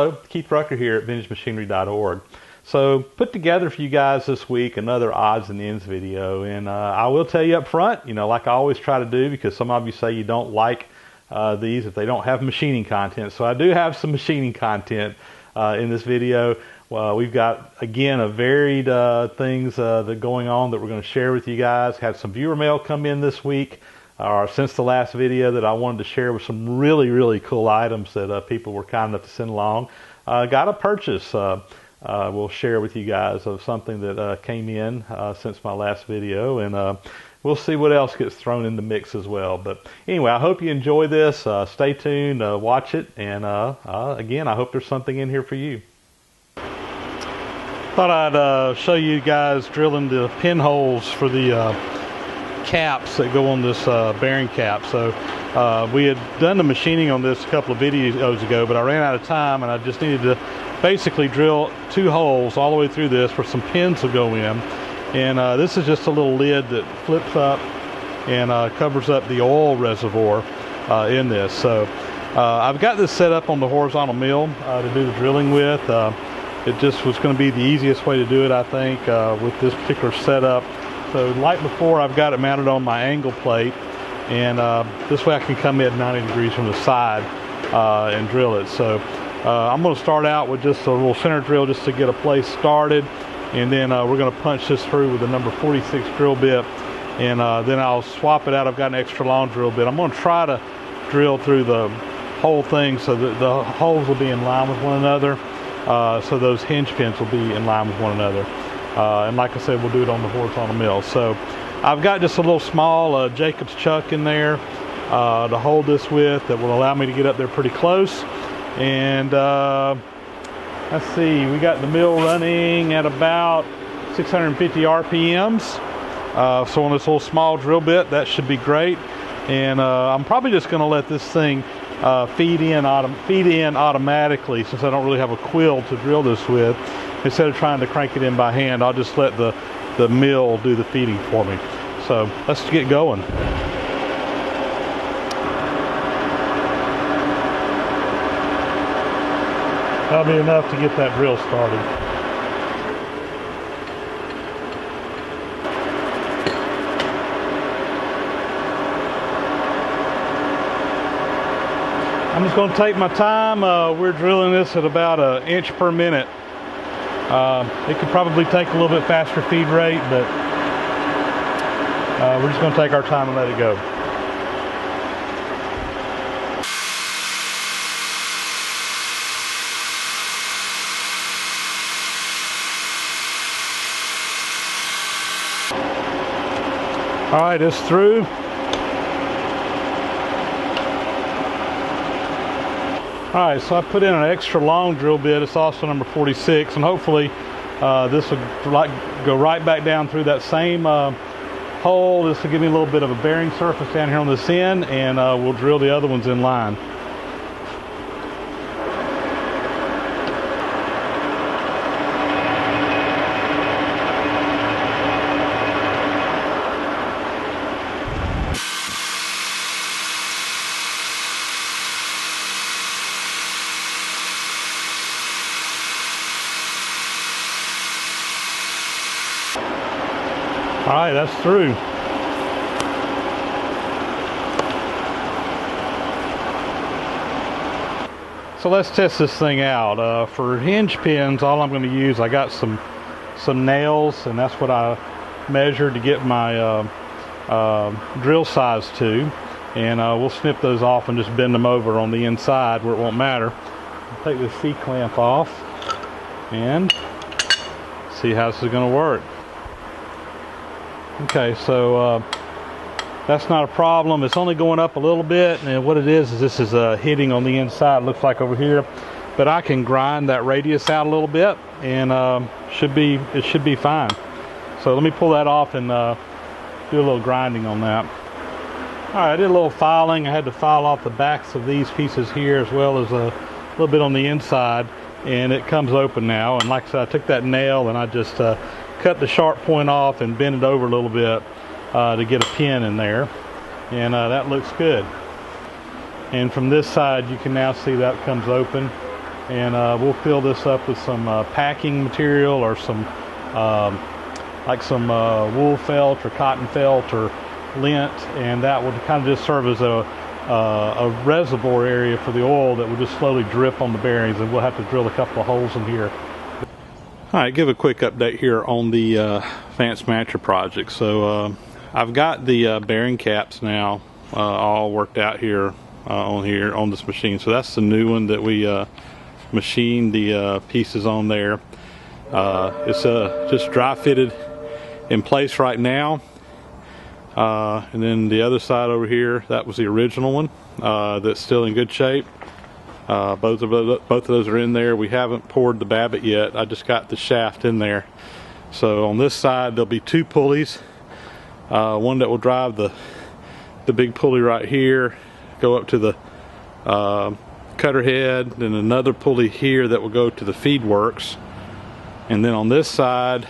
Hello, Keith Rucker here at VintageMachinery.org. So, put together for you guys this week another odds and ends video, and I will tell you up front, like I always try to do, because some of you say you don't like these if they don't have machining content. So I do have some machining content in this video. We've got, again, a varied things that are going on that we're going to share with you guys. Had some viewer mail come in this week, or since the last video, that I wanted to share with some really, really cool items that people were kind enough to send along. Got a purchase we'll share with you guys of something that came in since my last video, and we'll see what else gets thrown in the mix as well. But anyway, I hope you enjoy this. Stay tuned, watch it, and again, I hope there's something in here for you. Thought I'd show you guys drilling the pinholes for the caps that go on this bearing cap. So we had done the machining on this a couple of videos ago, but I ran out of time, and I just needed to basically drill 2 holes all the way through this where some pins will go in. And this is just a little lid that flips up and covers up the oil reservoir in this. So I've got this set up on the horizontal mill to do the drilling with. It just was going to be the easiest way to do it, I think, with this particular setup. So like before, I've got it mounted on my angle plate, and this way I can come in 90 degrees from the side and drill it. So I'm going to start out with just a little center drill just to get a place started, and then we're going to punch this through with the number 46 drill bit, and then I'll swap it out. I've got an extra long drill bit. I'm going to try to drill through the whole thing so that the holes will be in line with one another, so those hinge pins will be in line with one another. And like I said, we'll do it on the horizontal mill. So I've got just a little small Jacob's chuck in there to hold this with, that will allow me to get up there pretty close. And let's see, we got the mill running at about 650 RPMs. So on this little small drill bit, that should be great. And I'm probably just going to let this thing feed in automatically, since I don't really have a quill to drill this with. Instead of trying to crank it in by hand, I'll just let the mill do the feeding for me. So let's get going. That'll be enough to get that drill started. I'm just going to take my time. We're drilling this at about 1 inch per minute. It could probably take a little bit faster feed rate, but we're just going to take our time and let it go. All right, it's through. All right, so I put in an extra long drill bit. It's also number 46, and hopefully this will go right back down through that same hole. This will give me a little bit of a bearing surface down here on this end, and we'll drill the other ones in line. All right, that's through. So let's test this thing out. For hinge pins, all I'm going to use, I got some nails, and that's what I measured to get my drill size to. And we'll snip those off and just bend them over on the inside where it won't matter. I'll take this C-clamp off and see how this is going to work. Okay, so that's not a problem. It's only going up a little bit, and what it is this is hitting on the inside, it looks like over here. But I can grind that radius out a little bit, and it should be fine. So let me pull that off and do a little grinding on that. All right, I did a little filing. I had to file off the backs of these pieces here, as well as a little bit on the inside, and it comes open now. And like I said, I took that nail and I just cut the sharp point off and bend it over a little bit to get a pin in there, and that looks good. And from this side you can now see that comes open, and we'll fill this up with some packing material or some like some wool felt or cotton felt or lint, and that would kind of just serve as a reservoir area for the oil that will just slowly drip on the bearings, and we'll have to drill a couple of holes in here. All right, give a quick update here on the VintageMachinery project. So I've got the bearing caps now all worked out here on this machine. So that's the new one that we machined the pieces on there. It's just dry fitted in place right now. And then the other side over here, that was the original one that's still in good shape. Both of those are in there. We haven't poured the Babbitt yet. I just got the shaft in there. So on this side there'll be two pulleys. One that will drive the big pulley right here, go up to the cutter head, then another pulley here that will go to the feed works. And then on this side,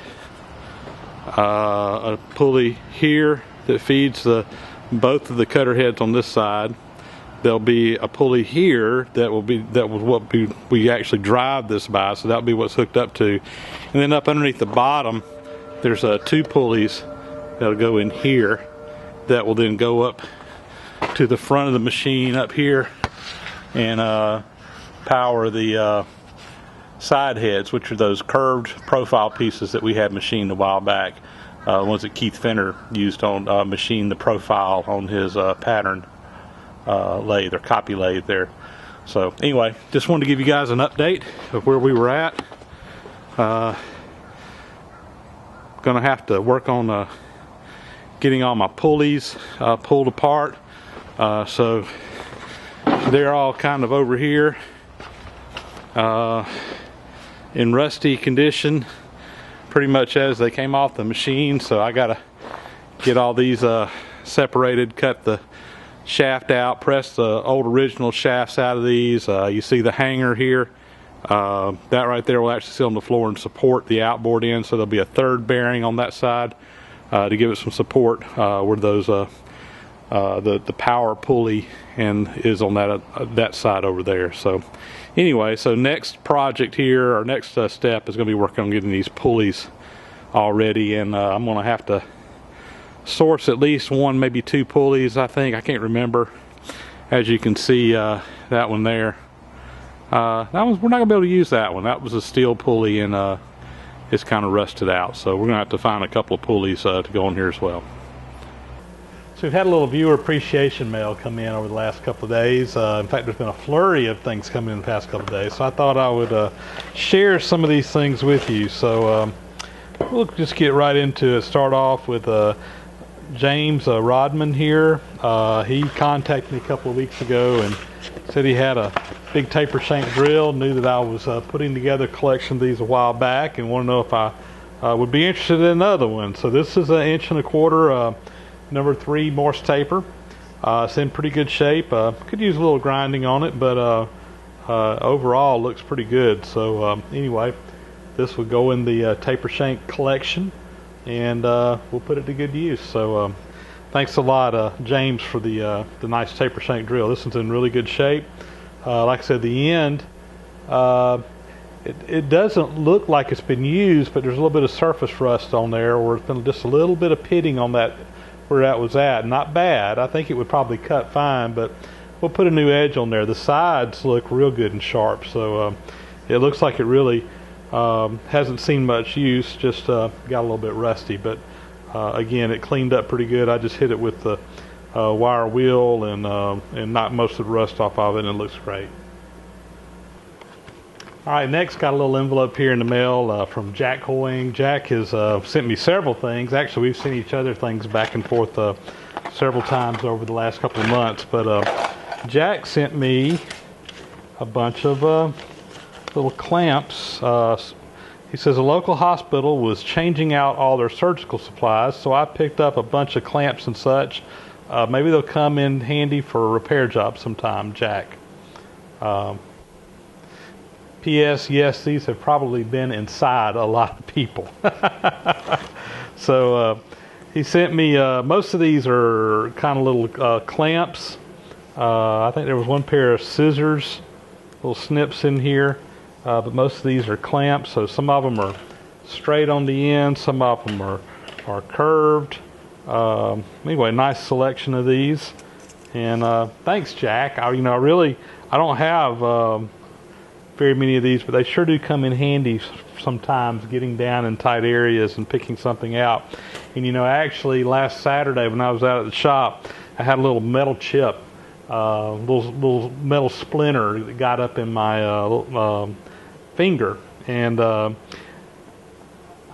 a pulley here that feeds both of the cutter heads on this side. There'll be a pulley here that we actually drive this by, so that'll be what's hooked up to. And then up underneath the bottom, there's two pulleys that'll go in here that will then go up to the front of the machine up here and power the side heads, which are those curved profile pieces that we had machined a while back. Ones that Keith Fenner used on machine the profile on his pattern lathe or copy lathe there. So anyway, just wanted to give you guys an update of where we were at. Gonna have to work on getting all my pulleys pulled apart. So they're all kind of over here in rusty condition, pretty much as they came off the machine. So I gotta get all these separated, cut the shaft out, press the old original shafts out of these. You see the hanger here, that right there will actually sit on the floor and support the outboard end, so there'll be a third bearing on that side to give it some support where those the power pulley and is on that side over there. So anyway, so next project here, our next step is going to be working on getting these pulleys all ready, and I'm going to have to source at least one, maybe two pulleys, I think. I can't remember. As you can see, that one there, we're not gonna be able to use that one. That was a steel pulley, and it's kind of rusted out, so we're gonna have to find a couple of pulleys to go in here as well. So we've had a little viewer appreciation mail come in over the last couple of days. In fact, there's been a flurry of things coming in the past couple of days, so I thought I would share some of these things with you. So we'll just get right into it. Start off with James Rodman here. He contacted me a couple of weeks ago and said he had a big taper shank drill, knew that I was putting together a collection of these a while back, and wanted to know if I would be interested in another one. So this is 1.25 inch number 3 Morse taper. It's in pretty good shape. Could use a little grinding on it, but overall looks pretty good. So anyway, this would go in the taper shank collection, and we'll put it to good use. So thanks a lot, James, for the nice taper shank drill. This one's in really good shape. Like I said, the end, it doesn't look like it's been used, but there's a little bit of surface rust on there, or it's been just a little bit of pitting on that where that was at. Not bad. I think it would probably cut fine, but we'll put a new edge on there. The sides look real good and sharp, so it looks like it really hasn't seen much use, just got a little bit rusty, but again, it cleaned up pretty good. I just hit it with the wire wheel and knocked most of the rust off of it, and it looks great. All right, next got a little envelope here in the mail from Jack Hoying. Jack has sent me several things. Actually, we've sent each other things back and forth several times over the last couple of months, but Jack sent me a bunch of little clamps. He says a local hospital was changing out all their surgical supplies, so I picked up a bunch of clamps and such. Maybe they'll come in handy for a repair job sometime, Jack. P.S. Yes, these have probably been inside a lot of people. So he sent me, most of these are kind of little clamps. I think there was one pair of scissors little snips in here, but most of these are clamps, so some of them are straight on the end, some of them are curved. Anyway, nice selection of these. And thanks, Jack. I don't have very many of these, but they sure do come in handy sometimes, getting down in tight areas and picking something out. And actually last Saturday when I was out at the shop, I had a little metal chip, little metal splinter that got up in my finger, and I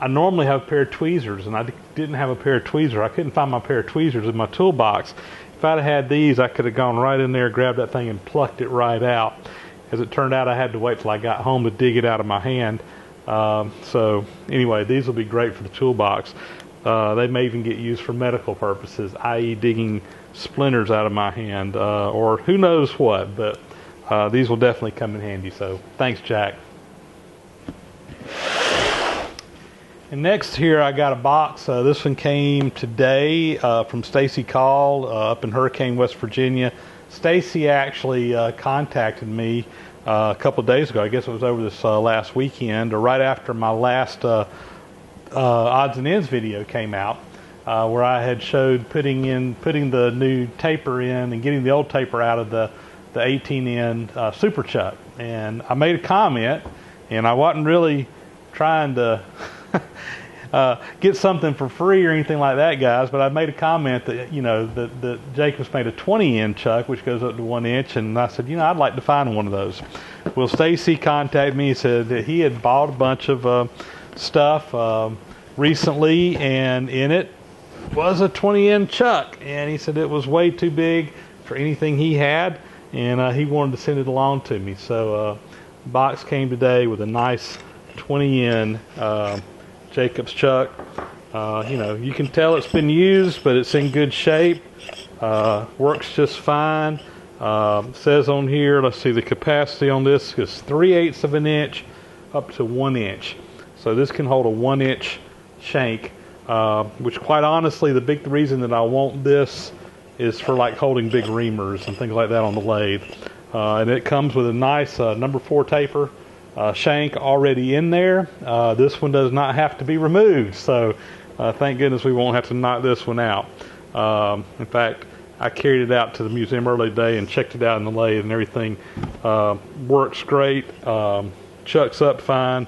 normally have a pair of tweezers, and I didn't have a pair of tweezers. I couldn't find my pair of tweezers in my toolbox. If I'd have had these, I could have gone right in there, grabbed that thing, and plucked it right out. As it turned out, I had to wait till I got home to dig it out of my hand. So anyway, these will be great for the toolbox. They may even get used for medical purposes, i.e. digging splinters out of my hand, or who knows what, but these will definitely come in handy. So thanks, Jack. And next here I got a box. This one came today from Stacy Call up in Hurricane, West Virginia. Stacy actually contacted me a couple of days ago. I guess it was over this last weekend, or right after my last odds and ends video came out, where I had showed putting the new taper in and getting the old taper out of the 18N Super Chuck. And I made a comment, and I wasn't really trying to get something for free or anything like that, guys, but I made a comment that that Jacobs made a 20N chuck, which goes up to 1 inch, and I said, I'd like to find one of those. Well, Stacy contacted me and said that he had bought a bunch of stuff recently, and in it was a 20N chuck, and he said it was way too big for anything he had, and he wanted to send it along to me. So the box came today with a nice 20N Jacobs chuck. You can tell it's been used, but it's in good shape. Works just fine. Says on here, let's see, the capacity on this is 3/8 of an inch up to 1 inch. So this can hold a 1 inch shank, which quite honestly, the reason that I want this is for like holding big reamers and things like that on the lathe. And it comes with a nice number 4 taper shank already in there. This one does not have to be removed, so thank goodness we won't have to knock this one out. In fact, I carried it out to the museum early today and checked it out in the lathe, and everything works great. Chucks up fine.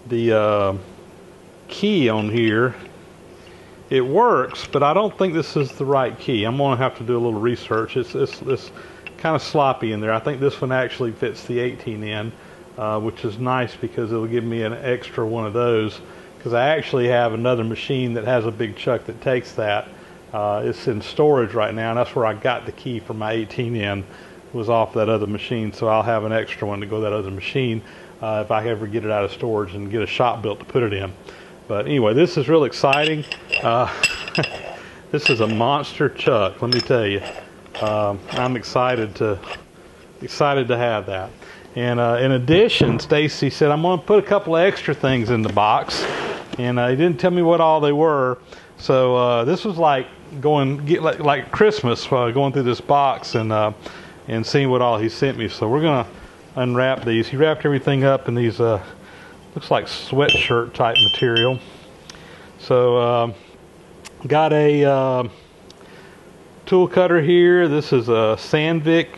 The key on here, it works, but I don't think this is the right key. I'm going to have to do a little research. It's kind of sloppy in there. I think this one actually fits the 18N, which is nice because it'll give me an extra one of those, because I actually have another machine that has a big chuck that takes that. It's in storage right now, and that's where I got the key for my 18N, was off that other machine, so I'll have an extra one to go to that other machine if I ever get it out of storage and get a shop built to put it in. But anyway, this is real exciting. This is a monster chuck, let me tell you. I'm excited to have that. And in addition, Stacy said, I'm going to put a couple of extra things in the box, and he didn't tell me what all they were. So this was like like Christmas, going through this box and seeing what all he sent me. So we're going to unwrap these. He wrapped everything up in these looks like sweatshirt type material. So got a tool cutter here. This is a Sandvik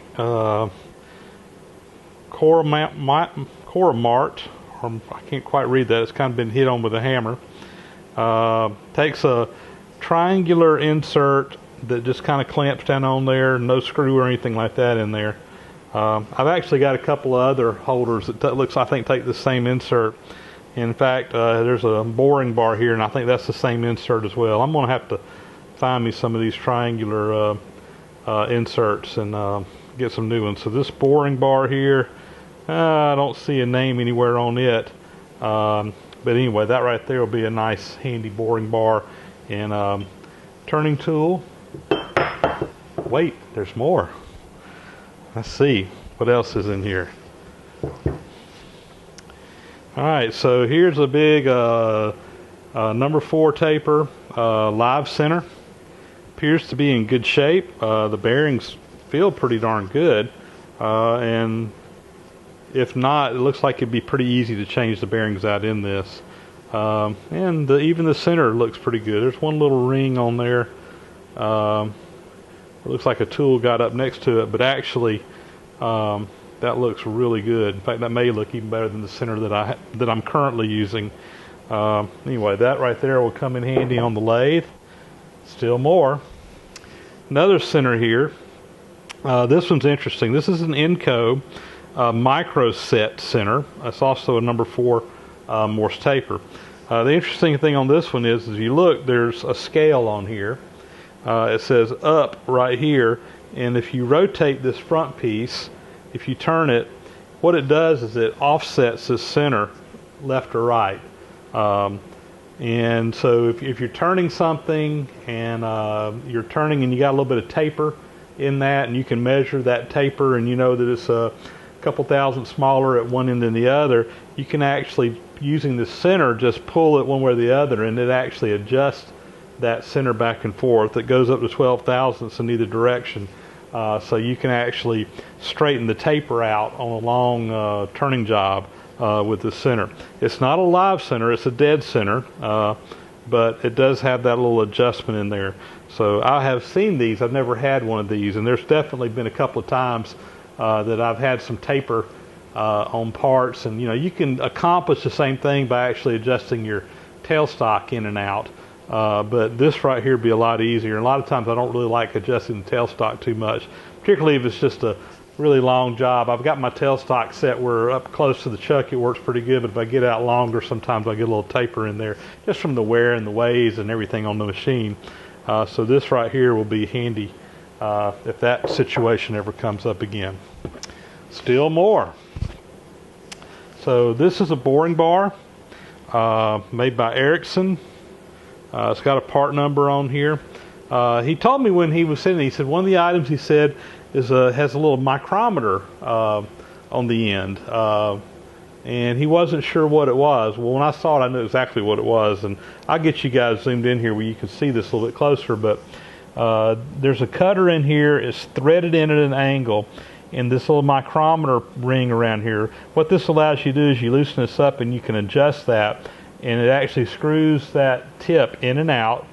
Coramart. I can't quite read that. It's kind of been hit on with a hammer. Takes a triangular insert that just kind of clamps down on there. No screw or anything like that in there. I've actually got a couple of other holders that I think take the same insert. In fact, there's a boring bar here, and I think that's the same insert as well. I'm going to have to find me some of these triangular inserts and get some new ones. So this boring bar here, I don't see a name anywhere on it. But anyway, that right there will be a nice handy boring bar. And turning tool. Wait, there's more. Let's see what else is in here. Alright, so here's a big number 4 taper, live center. Appears to be in good shape. The bearings feel pretty darn good. And if not, it looks like it'd be pretty easy to change the bearings out in this. And even the center looks pretty good. There's one little ring on there. It looks like a tool got up next to it, but actually that looks really good. In fact, that may look even better than the center that I'm currently using. Anyway, that right there will come in handy on the lathe. Still more. Another center here. This one's interesting. This is an Inco micro set center. It's also a number 4 Morse taper. The interesting thing on this one is, if you look, there's a scale on here. It says up right here, and if you rotate this front piece, if you turn it, what it does is it offsets this center left or right. And so if you're turning something and you're turning and you got a little bit of taper in that, and you can measure that taper and you know that it's a couple thousand smaller at one end than the other, you can actually, using the center, just pull it one way or the other, and it actually adjusts that center back and forth. It goes up to 12 thousandths in either direction. So you can actually straighten the taper out on a long turning job with the center. It's not a live center, it's a dead center, but it does have that little adjustment in there. So I have seen these. I've never had one of these, and there's definitely been a couple of times that I've had some taper on parts, and you can accomplish the same thing by actually adjusting your tailstock in and out. But this right here would be a lot easier. And a lot of times I don't really like adjusting the tailstock too much, particularly if it's just a really long job. I've got my tailstock set where up close to the chuck it works pretty good, but if I get out longer, sometimes I get a little taper in there just from the wear and the ways and everything on the machine. So this right here will be handy if that situation ever comes up again. Still more. So this is a boring bar made by Ericsson. It's got a part number on here. He told me when he was sitting, he said one of the items he said is has a little micrometer on the end, and he wasn't sure what it was. Well, when I saw it, I knew exactly what it was, and I'll get you guys zoomed in here where you can see this a little bit closer. But there's a cutter in here. It's threaded in at an angle, and this little micrometer ring around here. What this allows you to do is you loosen this up, and you can adjust that, and it actually screws that tip in and out,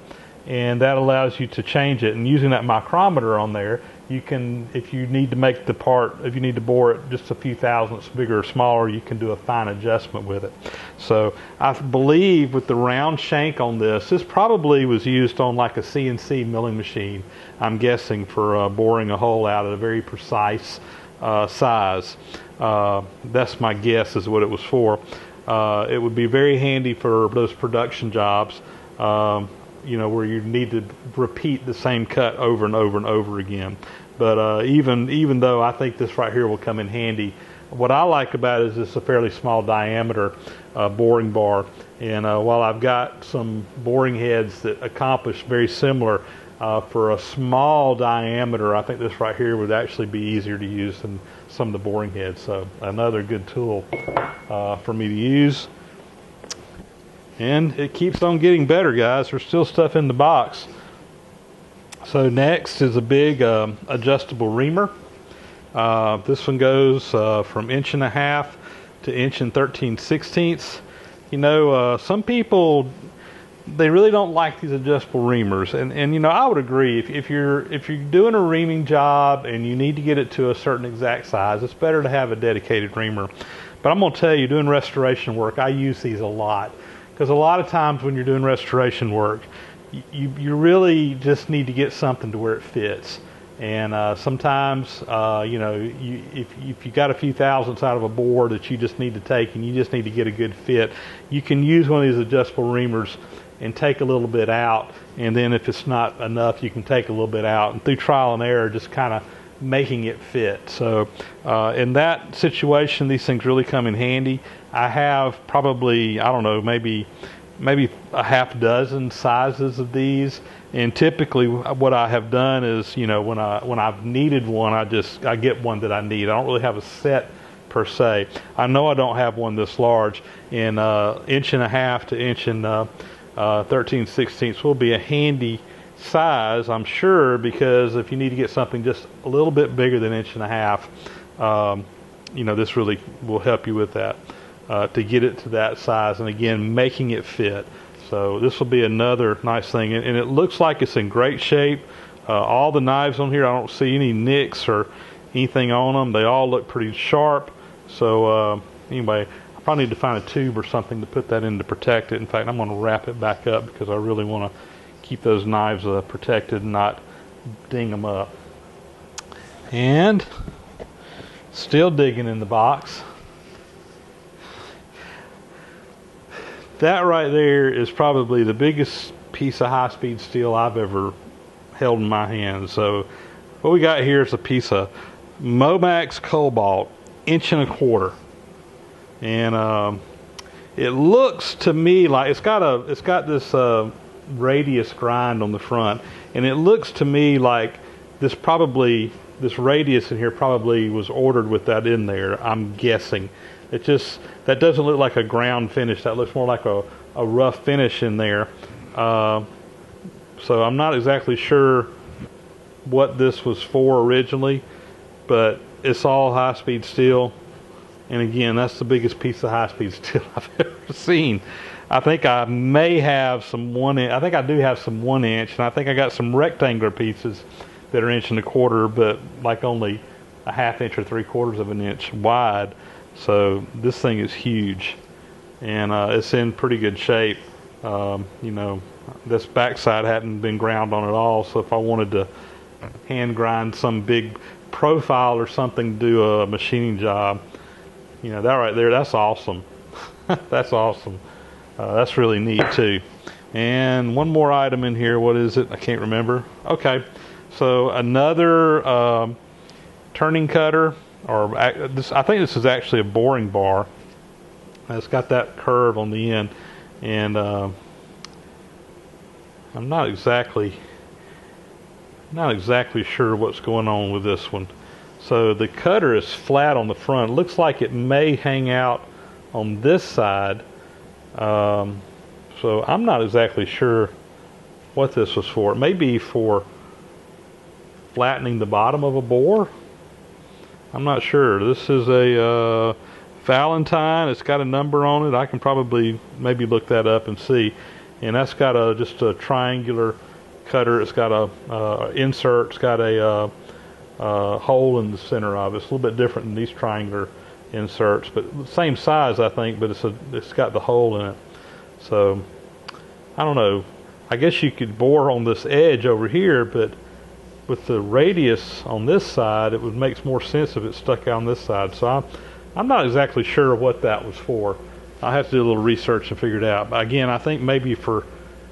and that allows you to change it. And using that micrometer on there, you can, if you need to make the part, if you need to bore it just a few thousandths bigger or smaller, you can do a fine adjustment with it. So I believe with the round shank on this probably was used on like a CNC milling machine, I'm guessing, for boring a hole out at a very precise size. That's my guess is what it was for. It would be very handy for those production jobs, where you need to repeat the same cut over and over and over again. But even though I think this right here will come in handy, what I like about it is it's a fairly small diameter boring bar. And while I've got some boring heads that accomplish very similar, for a small diameter, I think this right here would actually be easier to use than some of the boring heads. So another good tool for me to use. And it keeps on getting better, guys. There's still stuff in the box. So next is a big adjustable reamer. This one goes from 1.5" to 1 13/16. Some people, they really don't like these adjustable reamers, and I would agree. If you're doing a reaming job and you need to get it to a certain exact size, it's better to have a dedicated reamer. But I'm going to tell you, doing restoration work, I use these a lot, because a lot of times when you're doing restoration work, you really just need to get something to where it fits. And sometimes, if you got a few thousandths out of a bore that you just need to take and you just need to get a good fit, you can use one of these adjustable reamers and take a little bit out, and then if it's not enough, you can take a little bit out, and through trial and error, just kind of making it fit. So in that situation, these things really come in handy. I have probably, I don't know, maybe a half dozen sizes of these, and typically what I have done is, when I've needed one, I get one that I need. I don't really have a set per se. I know I don't have one this large, and 1.5" to 1 13/16 will be a handy size, I'm sure, because if you need to get something just a little bit bigger than 1.5 inches, you know, this really will help you with that, to get it to that size, and again, making it fit. So this will be another nice thing, and it looks like it's in great shape. All the knives on here, I don't see any nicks or anything on them. They all look pretty sharp. So anyway, I probably need to find a tube or something to put that in to protect it. In fact, I'm going to wrap it back up because I really want to keep those knives protected and not ding them up. And still digging in the box. That right there is probably the biggest piece of high-speed steel I've ever held in my hand. So what we got here is a piece of Momax Cobalt, 1.25 inches. And it looks to me like it's got this radius grind on the front, and it looks to me like this radius in here probably was ordered with that in there, I'm guessing. That doesn't look like a ground finish. That looks more like a rough finish in there. So I'm not exactly sure what this was for originally, but it's all high-speed steel. And again, that's the biggest piece of high-speed steel I've ever seen. I think I may have some 1 inch. I think I do have some 1 inch, and I think I got some rectangular pieces that are 1.25 inches, but like only a 1/2 inch or 3/4 inch wide. So this thing is huge, and it's in pretty good shape. You know, this backside hadn't been ground on at all, so if I wanted to hand grind some big profile or something to do a machining job, you know, that right there, that's awesome. That's awesome. That's really neat too. And one more item in here. What is it? I can't remember. Okay, so another turning cutter, or I think this is actually a boring bar. It's got that curve on the end, and I'm not exactly sure what's going on with this one. So the cutter is flat on the front. It looks like it may hang out on this side. So I'm not exactly sure what this was for. It may be for flattening the bottom of a bore. I'm not sure. This is a Valentine. It's got a number on it. I can probably maybe look that up and see. And that's got just a triangular cutter. It's got a insert. It's got a hole in the center of it. It's a little bit different than these triangular inserts, but same size, I think. But it's got the hole in it. So I don't know. I guess you could bore on this edge over here, but with the radius on this side, it would make more sense if it stuck out on this side. So I'm not exactly sure what that was for. I'll have to do a little research and figure it out. But again, I think maybe for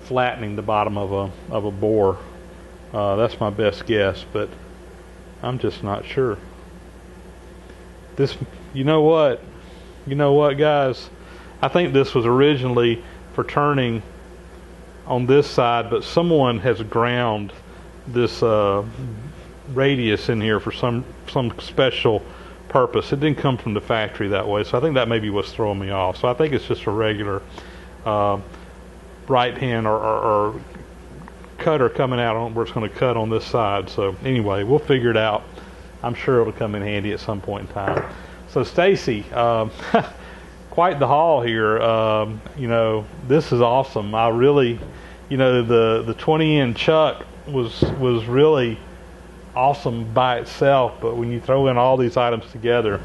flattening the bottom of a bore. That's my best guess, but I'm just not sure. This, you know what, guys? I think this was originally for turning on this side, but someone has ground this radius in here for some special purpose. It didn't come from the factory that way, so I think that maybe what's throwing me off. So I think it's just a regular right hand or cutter coming out on where it's going to cut on this side. So anyway, we'll figure it out. I'm sure it'll come in handy at some point in time. So Stacy, quite the haul here. You know, this is awesome. I really, you know, the 20N chuck was really awesome by itself, but when you throw in all these items together,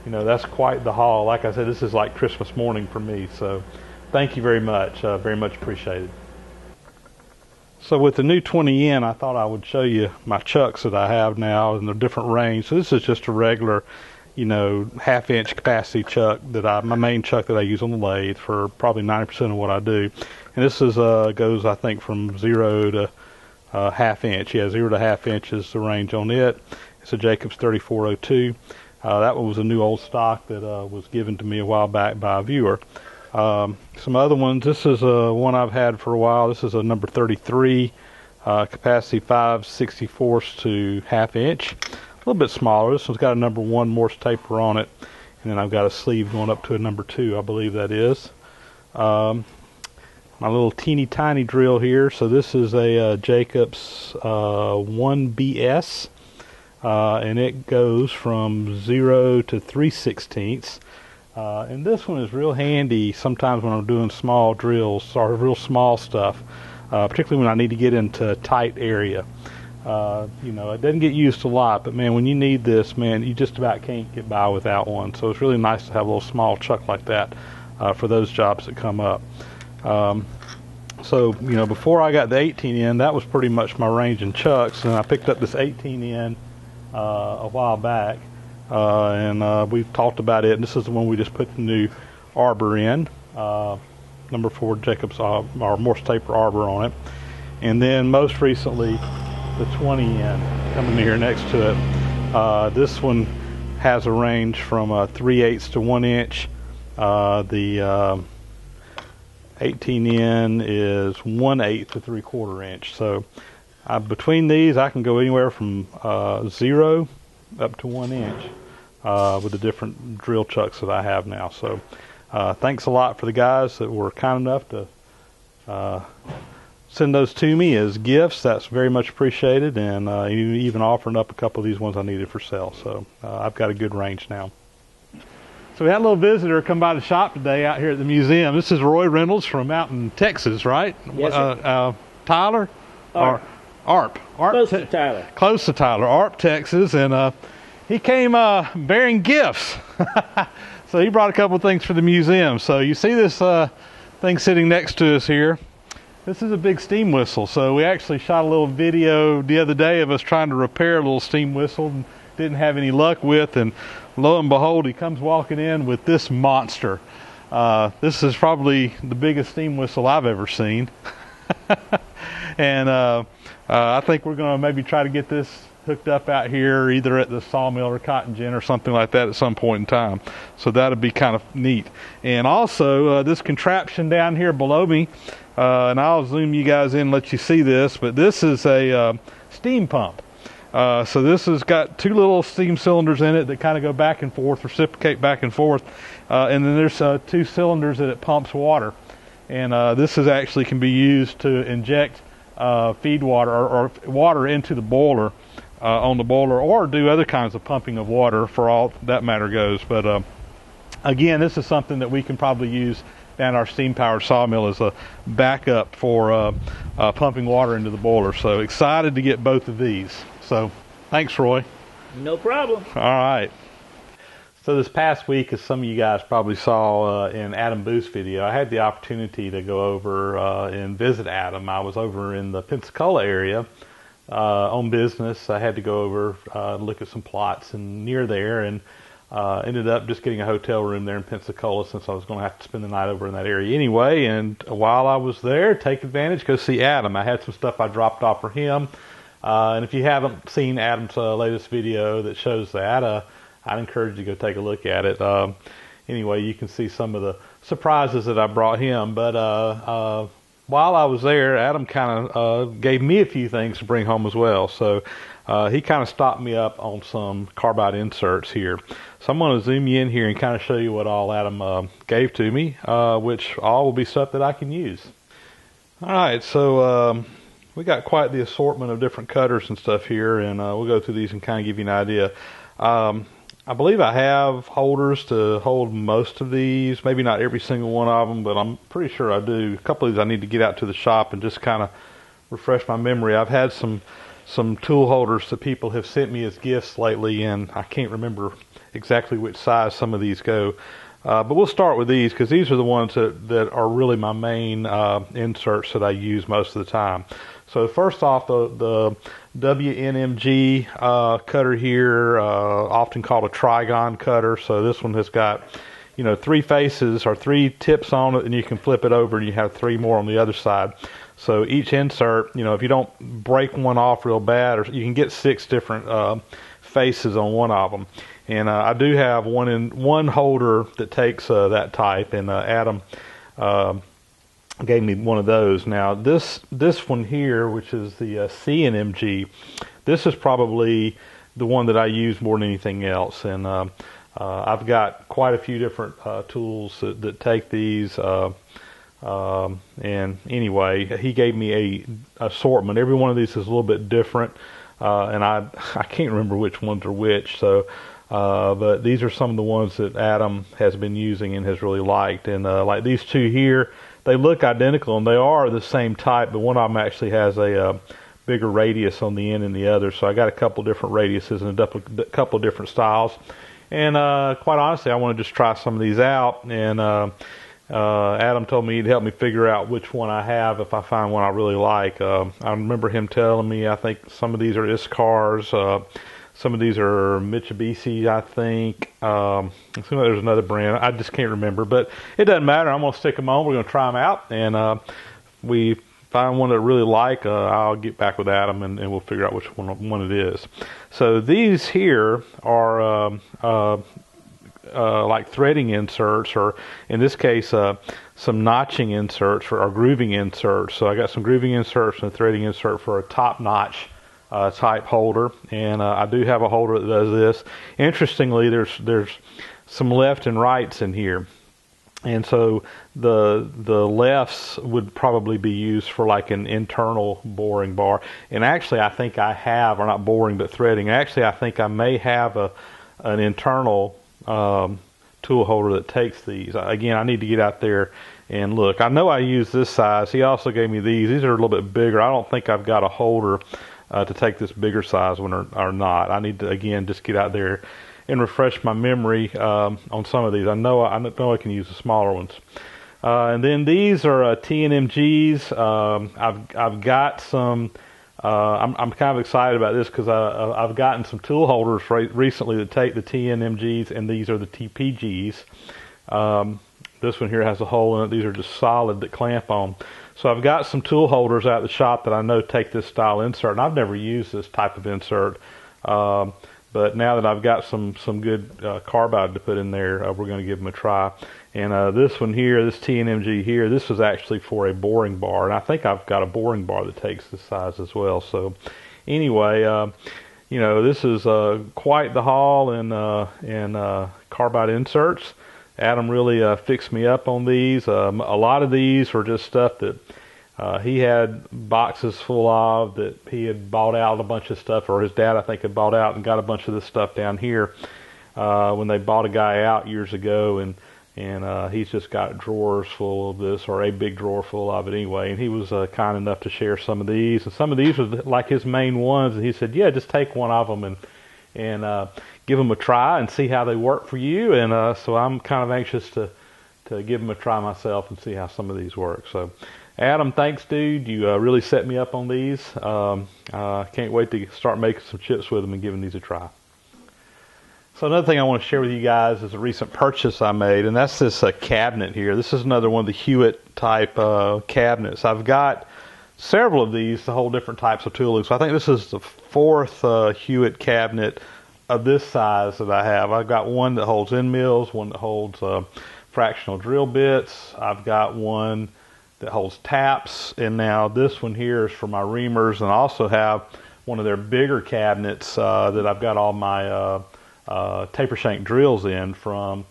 you know, that's quite the haul. Like I said, this is like Christmas morning for me. So thank you very much appreciated. So with the new 20N, I thought I would show you my chucks that I have now in the different range. So this is just a regular, you know, 1/2 inch capacity chuck my main chuck that I use on the lathe for probably 90% of what I do. And this is goes, I think, from 0 to 1/2 inch. Yeah, 0 to 1/2 inch is the range on it. It's a Jacobs 3402. That one was a new old stock that was given to me a while back by a viewer. Some other ones. This is one I've had for a while. This is a number 33, capacity 5/64 to 1/2 inch. A little bit smaller. This one's got a number 1 Morse taper on it, and then I've got a sleeve going up to a number 2, I believe that is. my little teeny tiny drill here. So this is a Jacobs 1BS, and it goes from 0 to 3/16. And this one is real handy sometimes when I'm doing small drills or real small stuff, particularly when I need to get into a tight area. You know, it doesn't get used a lot, but man, when you need this, man, you just about can't get by without one. So it's really nice to have a little small chuck like that for those jobs that come up. So, you know, before I got the 18 in, that was pretty much my range in chucks, and I picked up this 18 in a while back, and we've talked about it, and this is the one we just put the new arbor in, number 4 Jacobs or Morse taper arbor on it, and then most recently the 20 in coming here next to it. This one has a range from 3/8 to 1 inch. The 18 in is 1/8 to 3/4 inch. So between these, I can go anywhere from 0 up to 1 inch with the different drill chucks that I have now. So thanks a lot for the guys that were kind enough to send those to me as gifts. That's very much appreciated, and even offering up a couple of these ones I needed for sale. So I've got a good range now. So we had a little visitor come by the shop today out here at the museum. This is Roy Reynolds from out in Texas, right? Yes, sir. Tyler? Arp. Arp. Close to Tyler. Close to Tyler, Arp, Texas, and he came bearing gifts. So he brought a couple of things for the museum. So you see this thing sitting next to us here. This is a big steam whistle. So we actually shot a little video the other day of us trying to repair a little steam whistle and didn't have any luck with, and lo and behold, he comes walking in with this monster. This is probably the biggest steam whistle I've ever seen. And I think we're going to maybe try to get this hooked up out here either at the sawmill or cotton gin or something like that at some point in time. So that would be kind of neat. And also this contraption down here below me, and I'll zoom you guys in and let you see this, but this is a steam pump. So this has got 2 little steam cylinders in it that kind of go back and forth, reciprocate back and forth, and then there's 2 cylinders that it pumps water. And this is actually can be used to inject feed water or water into the boiler, on the boiler, or do other kinds of pumping of water for all that matter goes. But again, this is something that we can probably use down our steam-powered sawmill as a backup for pumping water into the boiler. So excited to get both of these. So thanks, Roy. No problem. All right. So this past week, as some of you guys probably saw in Adam Booth's video, I had the opportunity to go over and visit Adam. I was over in the Pensacola area on business. I had to go over look at some plots and near there, and ended up just getting a hotel room there in Pensacola since I was going to have to spend the night over in that area anyway. And while I was there, take advantage, go see Adam. I had some stuff I dropped off for him. And if you haven't seen Adam's latest video that shows that, I'd encourage you to go take a look at it. Anyway, you can see some of the surprises that I brought him. But while I was there, Adam kind of gave me a few things to bring home as well. So he kind of stocked me up on some carbide inserts here. So I'm going to zoom you in here and kind of show you what all Adam gave to me, which all will be stuff that I can use. All right, so we got quite the assortment of different cutters and stuff here, and we'll go through these and kind of give you an idea. I believe I have holders to hold most of these, maybe not every single one of them, but I'm pretty sure I do. A couple of these I need to get out to the shop and just kind of refresh my memory. I've had some tool holders that people have sent me as gifts lately, and I can't remember exactly which size some of these go. But we'll start with these because these are the ones that are really my main inserts that I use most of the time. So first off, the WNMG cutter here, often called a trigon cutter. So this one has got, 3 faces or 3 tips on it, and you can flip it over and you have 3 more on the other side. So each insert, if you don't break one off real bad, or you can get 6 different faces on one of them. And I do have one holder that takes that type, and Adam gave me one of those. Now this one here, which is the CNMG, this is probably the one that I use more than anything else. And I've got quite a few different tools that take these. And anyway, he gave me a assortment. Every one of these is a little bit different, and I can't remember which ones are which. So, but these are some of the ones that Adam has been using and has really liked. And like these two here, they look identical and they are the same type, but one of them actually has a bigger radius on the end than the other. So I got a couple different radiuses and a couple different styles. And quite honestly, I want to just try some of these out. And Adam told me he'd help me figure out which one I have if I find one I really like. I remember him telling me I think some of these are Iscars, some of these are Mitsubishi, I think. There's another brand. I just can't remember, but it doesn't matter. I'm going to stick them on. We're going to try them out, and we find one that I really like. I'll get back with Adam, and we'll figure out which one it is. So these here are like threading inserts, or in this case, some notching inserts or grooving inserts. So I got some grooving inserts and a threading insert for a top notch type holder, and I do have a holder that does this. Interestingly, there's some left and rights in here, and so the lefts would probably be used for like an internal boring bar. And actually, I think I have, or not boring but threading. Actually, I think I may have an internal tool holder that takes these. Again, I need to get out there and look. I know I use this size. He also gave me these. These are a little bit bigger. I don't think I've got a holder to take this bigger size one or not. I need to, again, just get out there and refresh my memory on some of these. I know I can use the smaller ones. And then these are TNMGs. I've got some. I'm kind of excited about this because I've gotten some tool holders recently that take the TNMGs, and these are the TPGs. This one here has a hole in it. These are just solid that clamp on. So I've got some tool holders out of the shop that I know take this style insert, and I've never used this type of insert. But now that I've got some good carbide to put in there, we're going to give them a try. And this one here, this TNMG here, this was actually for a boring bar, and I think I've got a boring bar that takes this size as well. So anyway, you know, this is quite the haul in carbide inserts. Adam really fixed me up on these. A lot of these were just stuff that he had boxes full of, that he had bought out a bunch of stuff, or his dad, I think, had bought out and got a bunch of this stuff down here when they bought a guy out years ago, and he's just got drawers full of this, or a big drawer full of it anyway. And he was kind enough to share some of these, and some of these were like his main ones. And he said, "Yeah, just take one of them and give them a try and see how they work for you." And so I'm kind of anxious to give them a try myself and see how some of these work. So, Adam, thanks, dude. You really set me up on these. Can't wait to start making some chips with them and giving these a try. So another thing I want to share with you guys is a recent purchase I made, and that's this cabinet here. This is another one of the Hewitt type cabinets. I've got several of these to hold different types of tooling. So I think this is the fourth Hewitt cabinet of this size that I have. I've got one that holds end mills, one that holds fractional drill bits. I've got one that holds taps, and now this one here is for my reamers. And I also have one of their bigger cabinets that I've got all my taper shank drills in, from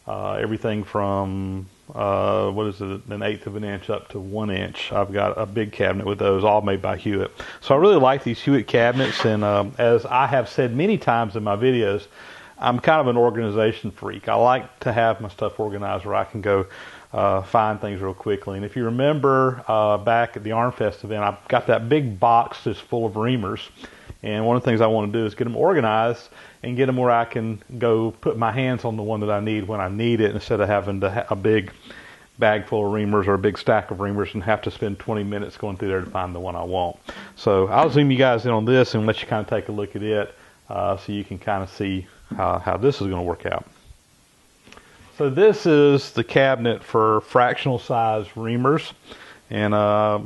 everything from what is it, an eighth of an inch up to 1 inch. I've got a big cabinet with those, all made by Hewitt. So I really like these Hewitt cabinets, and as I have said many times in my videos, I'm kind of an organization freak. I like to have my stuff organized where I can go find things real quickly. And if you remember back at the ArmFest event, I've got that big box that's full of reamers, and one of the things I want to do is get them organized and get them where I can go put my hands on the one that I need when I need it, instead of having to a big bag full of reamers or a big stack of reamers and have to spend 20 minutes going through there to find the one I want. So I'll zoom you guys in on this and let you kind of take a look at it so you can kind of see how this is going to work out. So this is the cabinet for fractional size reamers, and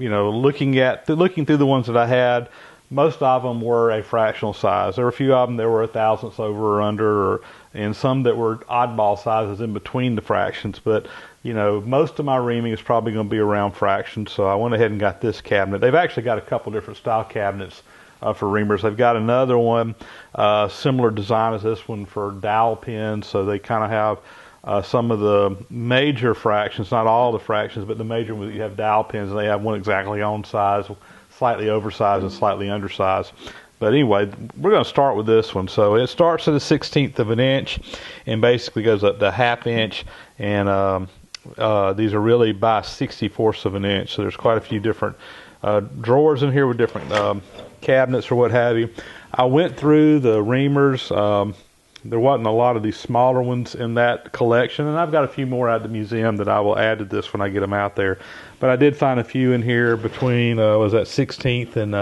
you know, looking through the ones that I had, most of them were a fractional size. There were a few of them that were a thousandths over or under, and some that were oddball sizes in between the fractions. But you know, most of my reaming is probably going to be around fractions, so I went ahead and got this cabinet. They've actually got a couple different style cabinets for reamers. They've got another one, similar design as this one, for dowel pins. So they kind of have some of the major fractions, not all the fractions, but the major ones. You have dowel pins, and they have one exactly on size, slightly oversized and slightly undersized. But anyway, we're going to start with this one. So it starts at a 1/16 of an inch and basically goes up to 1/2 inch. And these are really by 64ths of an inch. So there's quite a few different drawers in here with different cabinets or what have you. I went through the reamers. There wasn't a lot of these smaller ones in that collection, and I've got a few more out of the museum that I will add to this when I get them out there. But I did find a few in here between, was that 16th and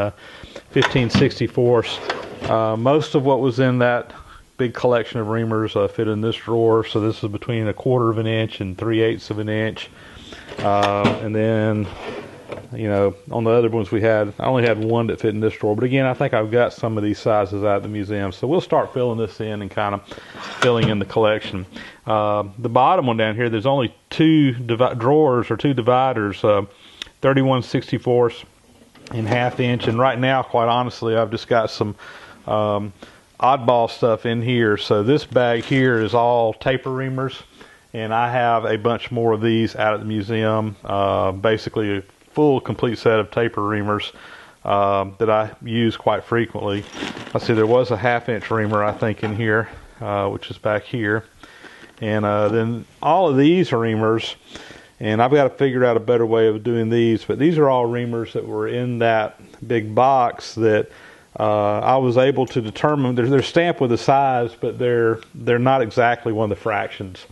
15/64. Most of what was in that big collection of reamers fit in this drawer, so this is between 1/4 of an inch and 3/8 of an inch. And then, you know, on the other ones I only had one that fit in this drawer. But again, I think I've got some of these sizes out of the museum. So we'll start filling this in and kind of filling in the collection. The bottom one down here, there's only two drawers or two dividers, 31/64 and 1/2 inch. And right now, quite honestly, I've just got some oddball stuff in here. So this bag here is all taper reamers. And I have a bunch more of these out at the museum, basically a full complete set of taper reamers that I use quite frequently. Let's see, there was a 1/2 inch reamer I think in here, which is back here. And then all of these are reamers, and I've got to figure out a better way of doing these, but these are all reamers that were in that big box that I was able to determine. They're stamped with a size, but they're not exactly one of the fractions.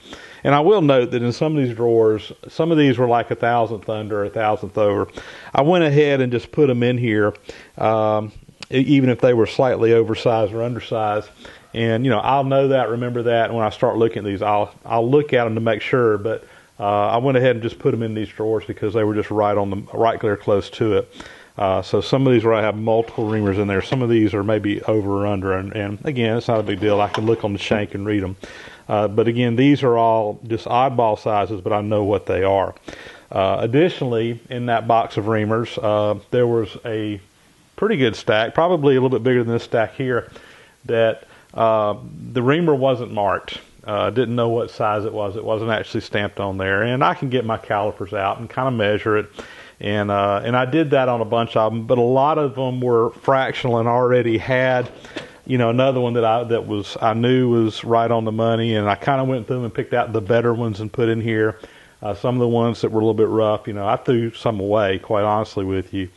And I will note that in some of these drawers, some of these were like 1,000th under, 1,000th over. I went ahead and just put them in here, even if they were slightly oversized or undersized. And, you know, I'll know that, remember that, and when I start looking at these, I'll look at them to make sure. But I went ahead and just put them in these drawers because they were just right there close to it. So some of these where I have multiple reamers in there, some of these are maybe over or under, and again, it's not a big deal. I can look on the shank and read them. But again, these are all just oddball sizes, but I know what they are. Additionally, in that box of reamers, there was a pretty good stack, probably a little bit bigger than this stack here, that the reamer wasn't marked. Didn't know what size it was. It wasn't actually stamped on there. And I can get my calipers out and kind of measure it. And I did that on a bunch of them, but a lot of them were fractional and already had, you know, another one that I knew was right on the money, and I kind of went through and picked out the better ones and put in here. Some of the ones that were a little bit rough, you know, I threw some away, quite honestly with you.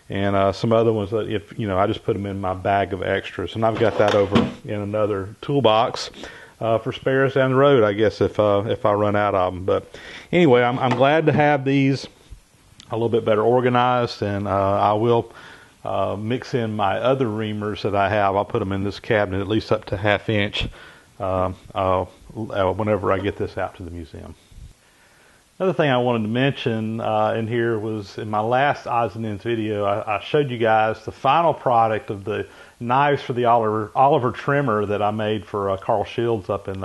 And some other ones that, if you know, I just put them in my bag of extras, and I've got that over in another toolbox for spares down the road, I guess, if I run out of them. But anyway, I'm glad to have these a little bit better organized, and I will mix in my other reamers that I have. I'll put them in this cabinet at least up to 1/2 inch whenever I get this out to the museum. Another thing I wanted to mention in here was in my last odds and ends video, I showed you guys the final product of the knives for the Oliver trimmer that I made for Carl Shields up in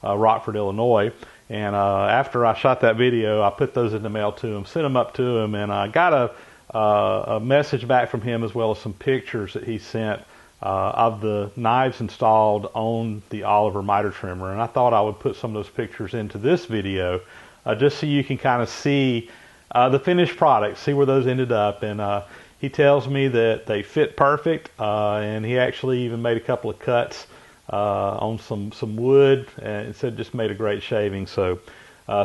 Rockford, Illinois. And after I shot that video, I put those in the mail to him, sent them up to him, and I got a message back from him as well as some pictures that he sent of the knives installed on the Oliver miter trimmer. And I thought I would put some of those pictures into this video just so you can kind of see the finished product, see where those ended up. And he tells me that they fit perfect, and he actually even made a couple of cuts on some wood, and said just made a great shaving. So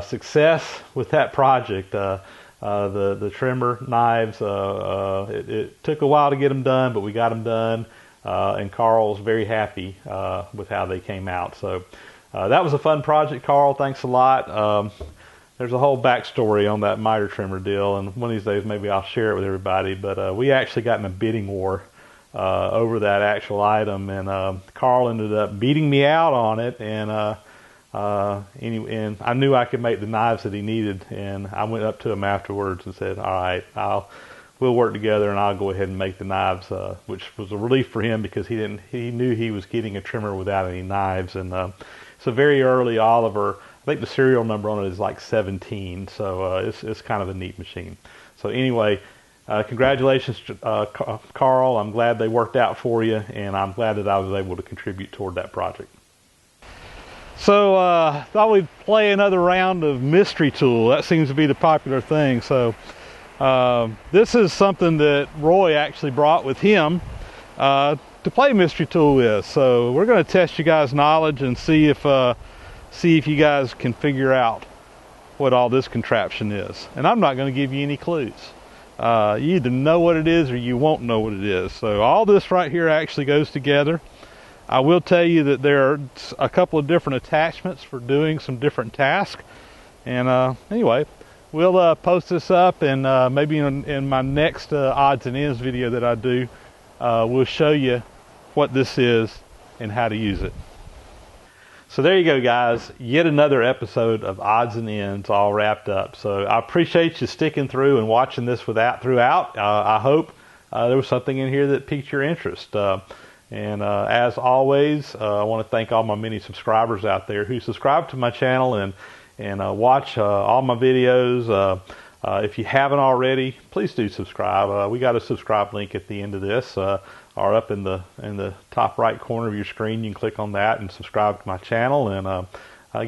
success with that project. The trimmer knives, it took a while to get them done, but we got them done, and Carl's very happy with how they came out. So that was a fun project, Carl. Thanks a lot. There's a whole backstory on that miter trimmer deal, and one of these days maybe I'll share it with everybody. But we actually got in a bidding war over that actual item, and Carl ended up beating me out on it, and and I knew I could make the knives that he needed, and I went up to him afterwards and said, all right, we'll work together, and I'll go ahead and make the knives, which was a relief for him because he knew he was getting a trimmer without any knives. And so very early Oliver, I think the serial number on it is like 17, so it's kind of a neat machine. So anyway, congratulations, Carl. I'm glad they worked out for you, and I'm glad that I was able to contribute toward that project. So thought we'd play another round of mystery tool. That seems to be the popular thing. So this is something that Roy actually brought with him to play mystery tool with. So we're going to test you guys' knowledge and see if you guys can figure out what all this contraption is. And I'm not going to give you any clues. You either know what it is or you won't know what it is. So all this right here actually goes together. I will tell you that there are a couple of different attachments for doing some different tasks. And anyway, we'll post this up, and maybe in my next odds and ends video that I do, we'll show you what this is and how to use it. So there you go, guys. Yet another episode of Odds and Ends all wrapped up. So I appreciate you sticking through and watching this throughout. I hope there was something in here that piqued your interest. And as always, I want to thank all my many subscribers out there who subscribe to my channel and watch all my videos. If you haven't already, please do subscribe. We got a subscribe link at the end of this, or up in the top right corner of your screen. You can click on that and subscribe to my channel, and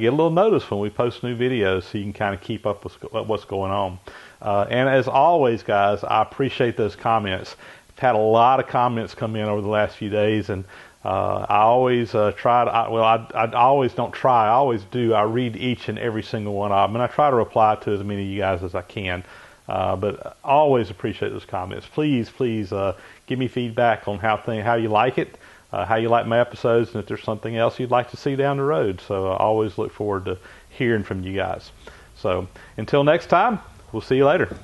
get a little notice when we post new videos, so you can kind of keep up with what's going on. And as always, guys, I appreciate those comments. I've had a lot of comments come in over the last few days, and I always I always don't try. I always do. I read each and every single one of them, and I try to reply to as many of you guys as I can. But I always appreciate those comments. Please give me feedback on how you like it, how you like my episodes, and if there's something else you'd like to see down the road. So I always look forward to hearing from you guys. So until next time, we'll see you later.